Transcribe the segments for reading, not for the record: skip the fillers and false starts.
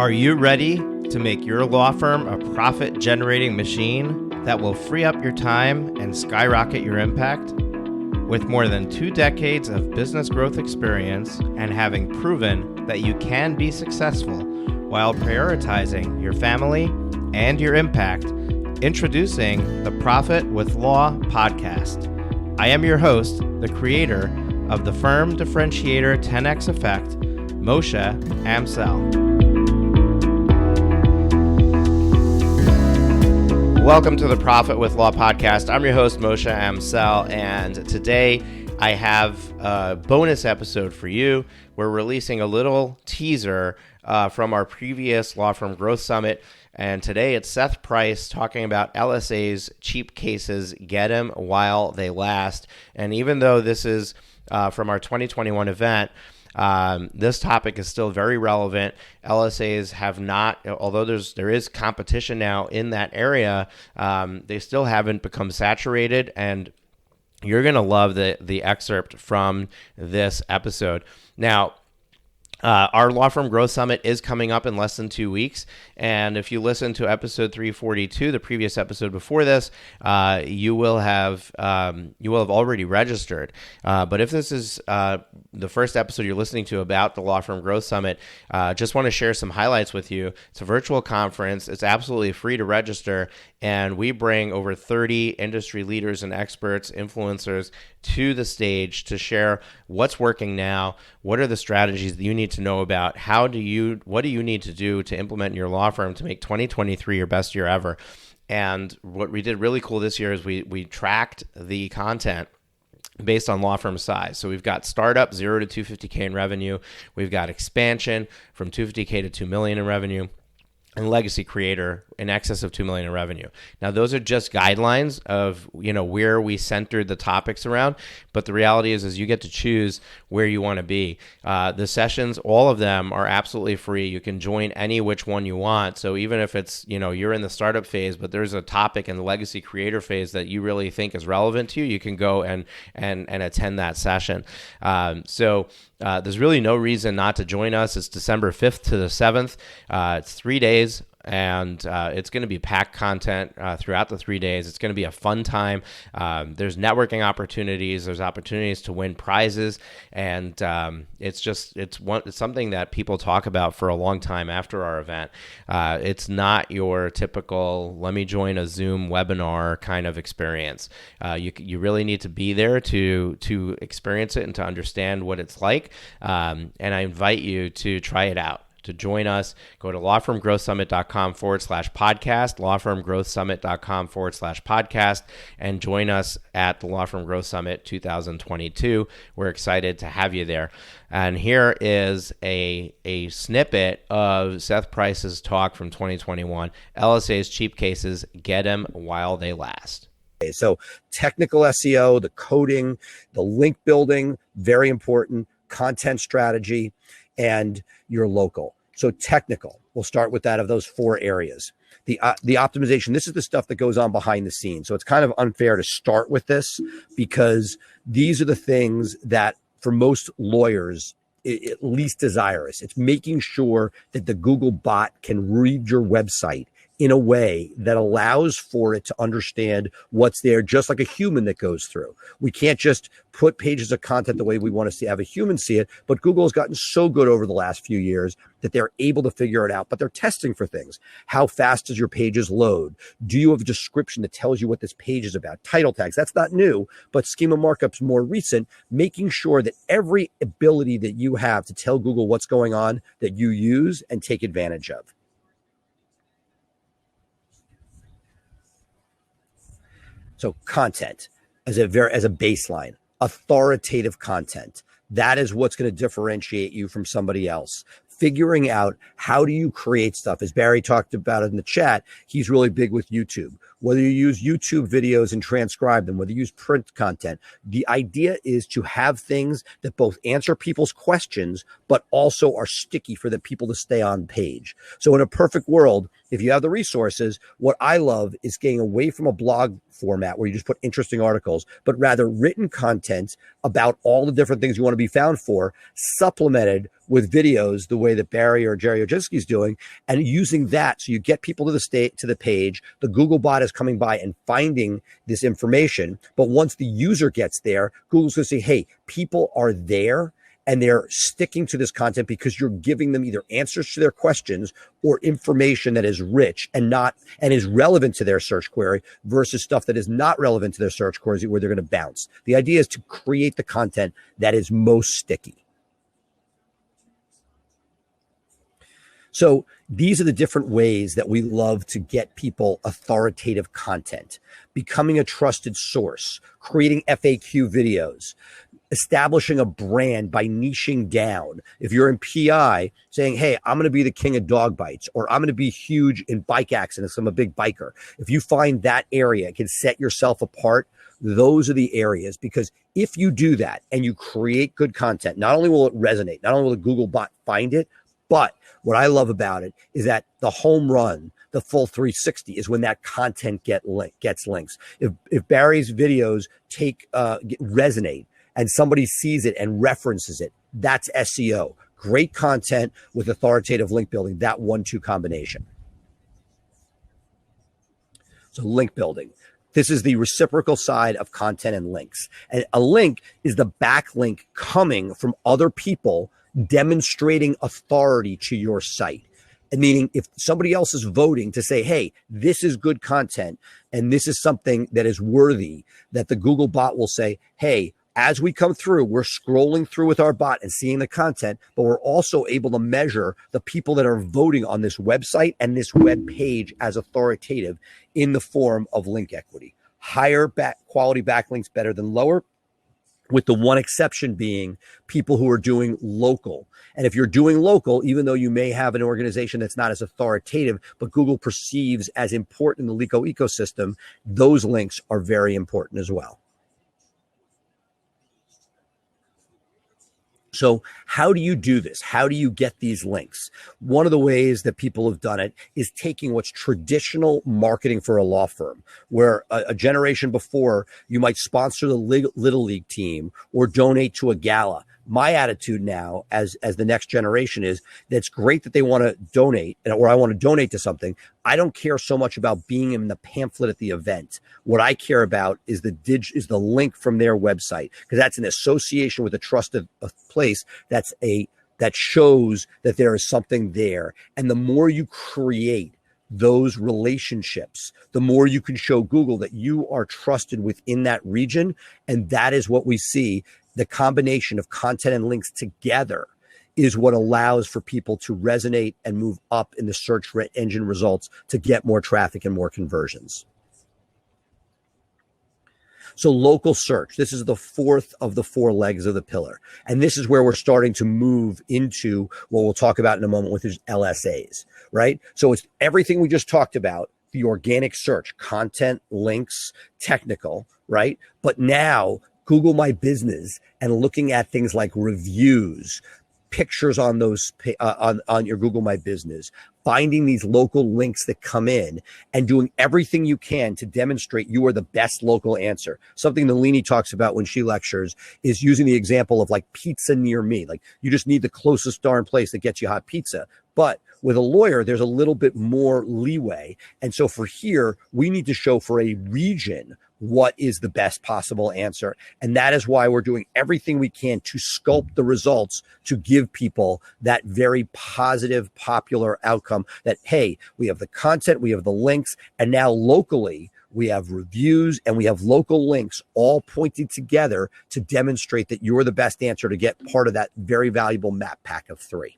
Are you ready to make your law firm a profit-generating machine that will free up your time and skyrocket your impact? With more than 2 decades of business growth experience and having proven that you can be successful while prioritizing your family and your impact, introducing the Profit with Law podcast. I am your host, the creator of the Firm Differentiator 10X Effect, Moshe Amsel. Welcome to the Profit with Law podcast. I'm your host, Moshe Amsel, and today I have a bonus episode for you. We're releasing a little teaser from our previous Law Firm Growth Summit, and today it's Seth Price talking about LSA's cheap cases, get them while they last. And even though this is from our 2021 event, this topic is still very relevant. LSAs have not, although there is competition now in that area, they still haven't become saturated, and you're going to love the excerpt from this episode. Now, our Law Firm Growth Summit is coming up in less than 2 weeks, and if you listen to episode 342, the previous episode before this, you will have already registered. But if this is the first episode you're listening to about the Law Firm Growth Summit, just want to share some highlights with you. It's a virtual conference. It's absolutely free to register, and we bring over 30 industry leaders and experts, influencers to the stage to share what's working now, what are the strategies that you need to know about, what do you need to do to implement in your law firm to make 2023 your best year ever. And what we did really cool this year is we tracked the content based on law firm size. So we've got startup 0 to 250K in revenue. We've got expansion from 250K to 2 million in revenue, and legacy creator in excess of 2 million in revenue. Now, those are just guidelines of, where we centered the topics around, but the reality is you get to choose where you want to be. The sessions, all of them are absolutely free. You can join any which one you want. So even if it's, you're in the startup phase, but there's a topic in the legacy creator phase that you really think is relevant to you, you can go and attend that session. There's really no reason not to join us. It's December 5th to the 7th. It's 3 days. And it's going to be packed content throughout the 3 days. It's going to be a fun time. There's networking opportunities. There's opportunities to win prizes, and it's something that people talk about for a long time after our event. It's not your typical "let me join a Zoom webinar" kind of experience. You really need to be there to experience it and to understand what it's like. And I invite you to try it out. To join us, go to lawfirmgrowthsummit.com/podcast, lawfirmgrowthsummit.com/podcast, and join us at the Law Firm Growth Summit 2022. We're excited to have you there. And here is a snippet of Seth Price's talk from 2021, LSA's cheap cases, get them while they last. So technical SEO, the coding, the link building, very important, content strategy, and your local. So technical, we'll start with that of those 4 areas. The optimization, this is the stuff that goes on behind the scenes. So it's kind of unfair to start with this because these are the things that for most lawyers, at least desirous. It's making sure that the Google bot can read your website in a way that allows for it to understand what's there, just like a human that goes through. We can't just put pages of content the way we want to have a human see it, but Google has gotten so good over the last few years that they're able to figure it out, but they're testing for things. How fast does your pages load? Do you have a description that tells you what this page is about? Title tags, that's not new, but schema markup's more recent, making sure that every ability that you have to tell Google what's going on that you use and take advantage of. So content as a baseline, authoritative content. That is what's going to differentiate you from somebody else. Figuring out how do you create stuff. As Barry talked about in the chat, he's really big with YouTube. whether you use YouTube videos and transcribe them, whether you use print content. The idea is to have things that both answer people's questions, but also are sticky for the people to stay on page. So in a perfect world, if you have the resources, what I love is getting away from a blog format where you just put interesting articles, but rather written content about all the different things you want to be found for, supplemented with videos the way that Barry or Jerry Oginski is doing, and using that so you get people to the page. The Google bot is coming by and finding this information, but once the user gets there, Google's going to say, hey, people are there and they're sticking to this content because you're giving them either answers to their questions or information that is rich and is relevant to their search query versus stuff that is not relevant to their search queries where they're going to bounce. The idea is to create the content that is most sticky. So these are the different ways that we love to get people authoritative content, becoming a trusted source, creating FAQ videos, establishing a brand by niching down. If you're in PI, saying, hey, I'm going to be the king of dog bites, or I'm going to be huge in bike accidents, I'm a big biker. If you find that area and can set yourself apart, those are the areas, because if you do that and you create good content, not only will it resonate, not only will the Google bot find it, but what I love about it is that the home run, the full 360, is when that content gets links. If Barry's videos resonate and somebody sees it and references it, that's SEO. Great content with authoritative link building, that 1-2 combination. So link building. This is the reciprocal side of content and links. And a link is the backlink coming from other people demonstrating authority to your site. And meaning if somebody else is voting to say, hey, this is good content and this is something that is worthy, that the Google bot will say, hey, as we come through, we're scrolling through with our bot and seeing the content, but we're also able to measure the people that are voting on this website and this web page as authoritative in the form of link equity. Higher quality backlinks better than lower, with the one exception being people who are doing local. And if you're doing local, even though you may have an organization that's not as authoritative, but Google perceives as important in the LECO ecosystem, those links are very important as well. So how do you do this? How do you get these links? One of the ways that people have done it is taking what's traditional marketing for a law firm, where a generation before you might sponsor the Little League team or donate to a gala. My attitude now as the next generation is that's great that they want to donate, or I want to donate to something. I don't care so much about being in the pamphlet at the event. What I care about is the link from their website, because that's an association with a trusted place that shows that there is something there. And the more you create those relationships, the more you can show Google that you are trusted within that region. And that is what we see. The combination of content and links together is what allows for people to resonate and move up in the search engine results to get more traffic and more conversions. So local search, this is the fourth of the 4 legs of the pillar. And this is where we're starting to move into what we'll talk about in a moment, which is LSAs, right? So it's everything we just talked about, the organic search, content, links, technical, right? But now Google My Business and looking at things like reviews, pictures on those on your Google My Business, finding these local links that come in and doing everything you can to demonstrate you are the best local answer. Something Nalini talks about when she lectures is using the example of like pizza near me. Like you just need the closest darn place that gets you hot pizza. But with a lawyer, there's a little bit more leeway. And so for here, we need to show for a region what is the best possible answer. And that is why we're doing everything we can to sculpt the results to give people that very positive, popular outcome that, hey, we have the content, we have the links, and now locally, we have reviews and we have local links all pointing together to demonstrate that you're the best answer to get part of that very valuable map pack of 3.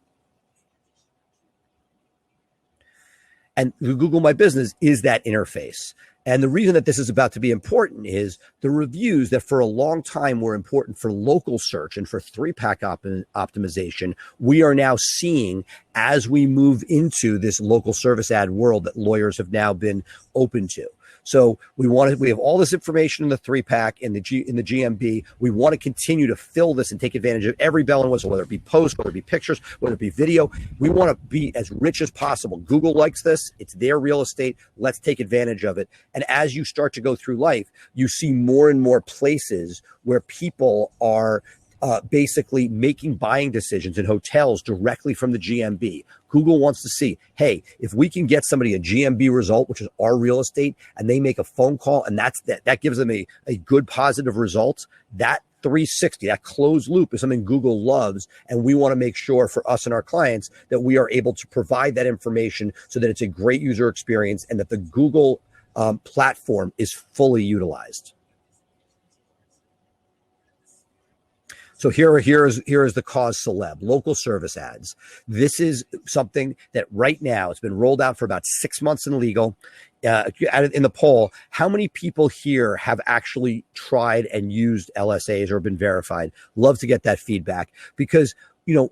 And the Google My Business is that interface. And the reason that this is about to be important is the reviews that for a long time were important for local search and for 3-pack optimization, we are now seeing as we move into this local service ad world that lawyers have now been open to. So we have all this information in the 3-pack in the GMB. We want to continue to fill this and take advantage of every bell and whistle, whether it be post, whether it be pictures, whether it be video. We want to be as rich as possible. Google likes this. It's their real estate. Let's take advantage of it. And as you start to go through life, you see more and more places where people are basically making buying decisions in hotels directly from the GMB. Google wants to see, hey, if we can get somebody a GMB result, which is our real estate, and they make a phone call, and that gives them a good positive result, that 360, that closed loop is something Google loves. And we want to make sure for us and our clients that we are able to provide that information so that it's a great user experience and that the Google platform is fully utilized. So here is the cause celeb, local service ads. This is something that right now it's been rolled out for about 6 months in legal. In the poll, how many people here have actually tried and used LSAs or been verified? Love to get that feedback because,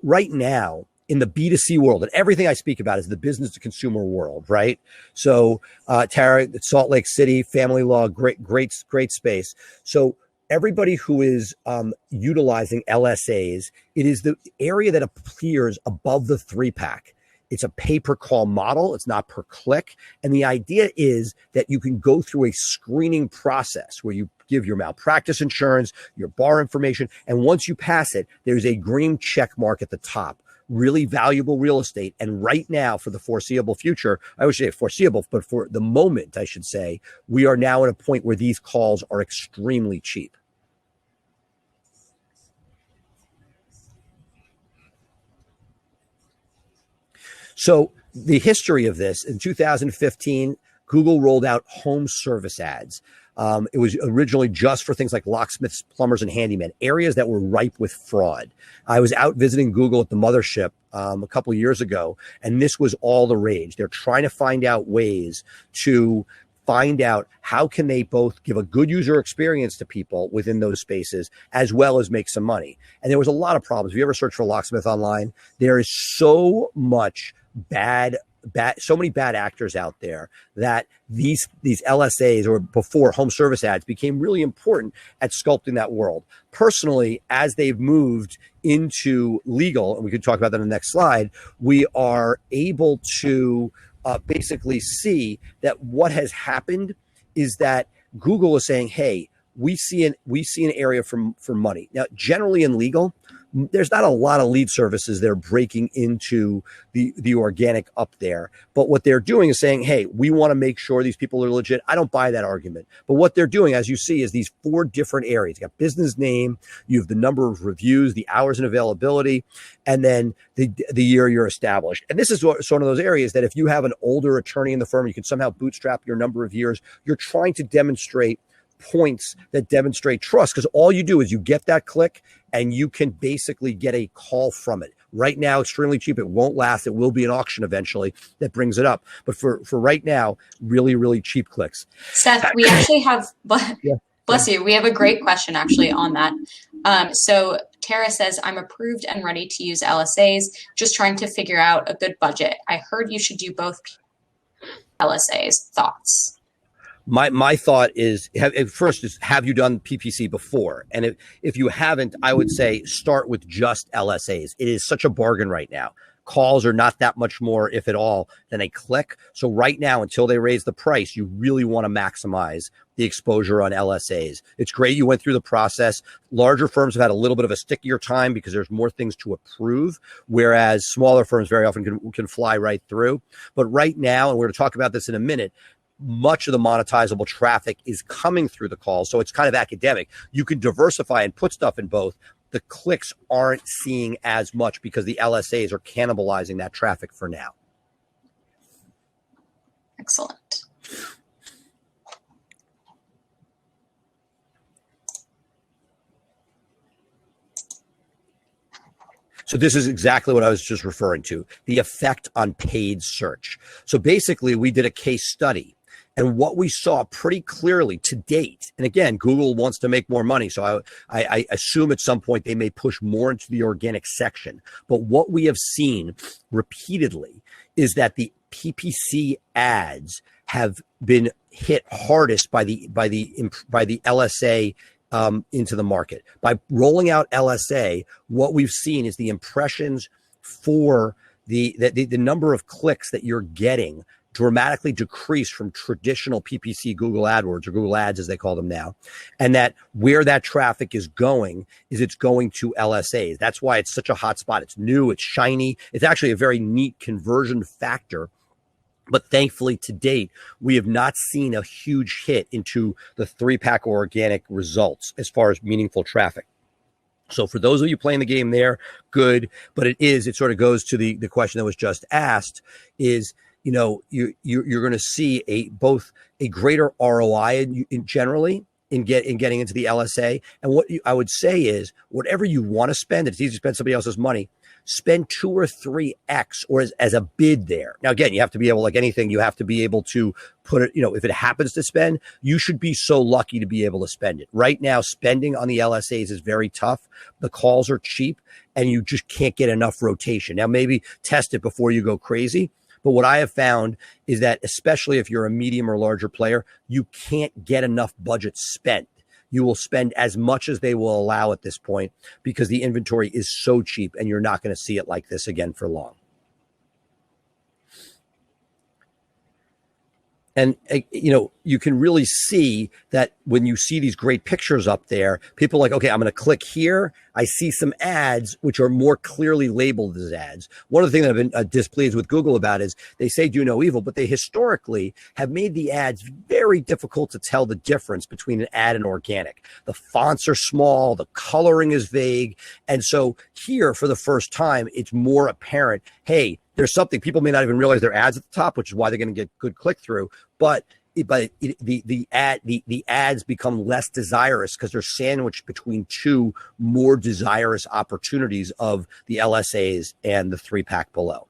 right now in the B2C world, and everything I speak about is the business to consumer world, right? So Tara, Salt Lake City, family law, great space. So everybody who is utilizing LSAs, it is the area that appears above the 3-pack. It's a pay-per-call model. It's not per click. And the idea is that you can go through a screening process where you give your malpractice insurance, your bar information. And once you pass it, there's a green check mark at the top. Really valuable real estate. And right now, for the foreseeable future, I would say foreseeable, but for the moment, I should say, we are now at a point where these calls are extremely cheap. So the history of this, in 2015, Google rolled out home service ads. It was originally just for things like locksmiths, plumbers, and handymen, areas that were ripe with fraud. I was out visiting Google at the mothership a couple of years ago, and this was all the rage. They're trying to find out ways to find out how can they both give a good user experience to people within those spaces as well as make some money. And there was a lot of problems. If you ever search for locksmith online, there is so much so many bad actors out there that these LSAs, or before home service ads, became really important at sculpting that world. Personally, as they've moved into legal, and we could talk about that in the next slide, we are able to basically see that what has happened is that Google is saying, hey, we see an area for money. Now, generally in legal, there's not a lot of lead services that are breaking into the organic up there. But what they're doing is saying, hey, we want to make sure these people are legit. I don't buy that argument. But what they're doing, as you see, is these 4 different areas. You got business name, you have the number of reviews, the hours and availability, and then the year you're established. And this is one of those areas that if you have an older attorney in the firm, you can somehow bootstrap your number of years. You're trying to demonstrate points that demonstrate trust, because all you do is you get that click and you can basically get a call from it. Right now, extremely cheap. It won't last. It will be an auction eventually that brings it up. But for right now, really, really cheap clicks. Seth, we actually have, bless you, we have a great question actually on that. So Tara says, I'm approved and ready to use LSAs, just trying to figure out a good budget. I heard you should do both LSAs. Thoughts? My thought is, have you done PPC before? And if you haven't, I would say start with just LSAs. It is such a bargain right now. Calls are not that much more, if at all, than a click. So right now, until they raise the price, you really want to maximize the exposure on LSAs. It's great you went through the process. Larger firms have had a little bit of a stickier time because there's more things to approve, whereas smaller firms very often can fly right through. But right now, and we're going to talk about this in a minute, much of the monetizable traffic is coming through the calls. So it's kind of academic. You can diversify and put stuff in both. The clicks aren't seeing as much because the LSAs are cannibalizing that traffic for now. Excellent. So this is exactly what I was just referring to, the effect on paid search. So basically, we did a case study. And what we saw pretty clearly to date, and again, Google wants to make more money, so I assume at some point they may push more into the organic section. But what we have seen repeatedly is that the PPC ads have been hit hardest by the LSA into the market. By rolling out LSA, what we've seen is the impressions for the number of clicks that you're getting dramatically decreased from traditional PPC Google AdWords, or Google Ads as they call them now, and that where that traffic is going is it's going to LSAs. That's why it's such a hot spot. It's new, it's shiny. It's actually a very neat conversion factor. But thankfully, to date, we have not seen a huge hit into the 3-pack organic results as far as meaningful traffic. So for those of you playing the game there, good. But it sort of goes to the question that was just asked is, you're going to see both a greater ROI in generally in getting into the LSA. And what I would say is, whatever you want to spend, it's easy to spend somebody else's money. Spend 2 or 3x or as a bid there. Now, again, you have to be able, like anything, you have to be able to put it, if it happens to spend, you should be so lucky to be able to spend it. Right now, spending on the LSAs is very tough. The calls are cheap and you just can't get enough rotation. Now, maybe test it before you go crazy. But what I have found is that, especially if you're a medium or larger player, you can't get enough budget spent. You will spend as much as they will allow at this point because the inventory is so cheap and you're not going to see it like this again for long. And, you can really see that when you see these great pictures up there, people are like, okay, I'm going to click here. I see some ads, which are more clearly labeled as ads. One of the things that I've been displeased with Google about is they say do no evil, but they historically have made the ads very difficult to tell the difference between an ad and organic. The fonts are small, the coloring is vague. And so here, for the first time, it's more apparent, hey, there's something. People may not even realize they're ads at the top, which is why they're going to get good click through. But the ads become less desirous because they're sandwiched between two more desirous opportunities of the LSAs and the 3-pack below.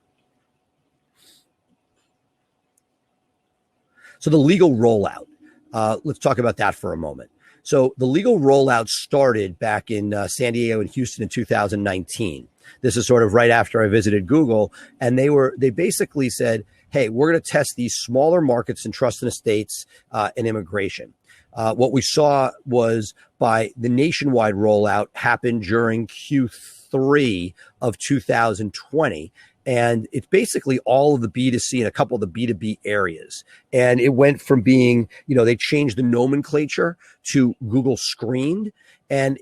So the legal rollout. Let's talk about that for a moment. So the legal rollout started back in San Diego and Houston in 2019. This is sort of right after I visited Google, and they basically said, hey, we're going to test these smaller markets in trust and estates and immigration. What we saw was by the nationwide rollout happened during Q3 of 2020. And it's basically all of the B2C and a couple of the B2B areas. And it went from being, they changed the nomenclature to Google Screened. And,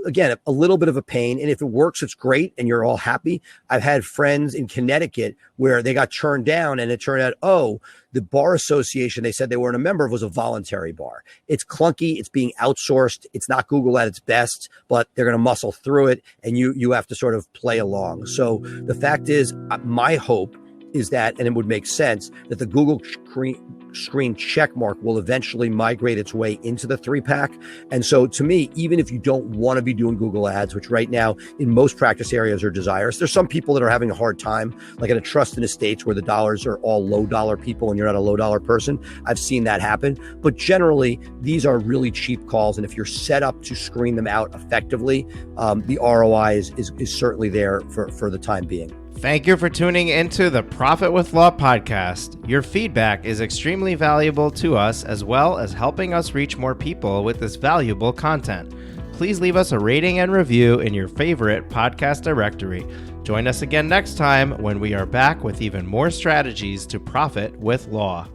again, a little bit of a pain. And if it works, it's great. And you're all happy. I've had friends in Connecticut where they got turned down and it turned out, the bar association they said they weren't a member of was a voluntary bar. It's clunky. It's being outsourced. It's not Google at its best, but they're going to muscle through it. And you have to sort of play along. So the fact is, my hope is that, and it would make sense, that the Google Screen checkmark will eventually migrate its way into the 3-pack. And so to me, even if you don't want to be doing Google ads, which right now in most practice areas are desirous, there's some people that are having a hard time, like at a trust and estates where the dollars are all low dollar people and you're not a low dollar person. I've seen that happen. But generally, these are really cheap calls. And if you're set up to screen them out effectively, the ROI is certainly there for the time being. Thank you for tuning into the Profit with Law podcast. Your feedback is extremely valuable to us, as well as helping us reach more people with this valuable content. Please leave us a rating and review in your favorite podcast directory. Join us again next time when we are back with even more strategies to profit with law.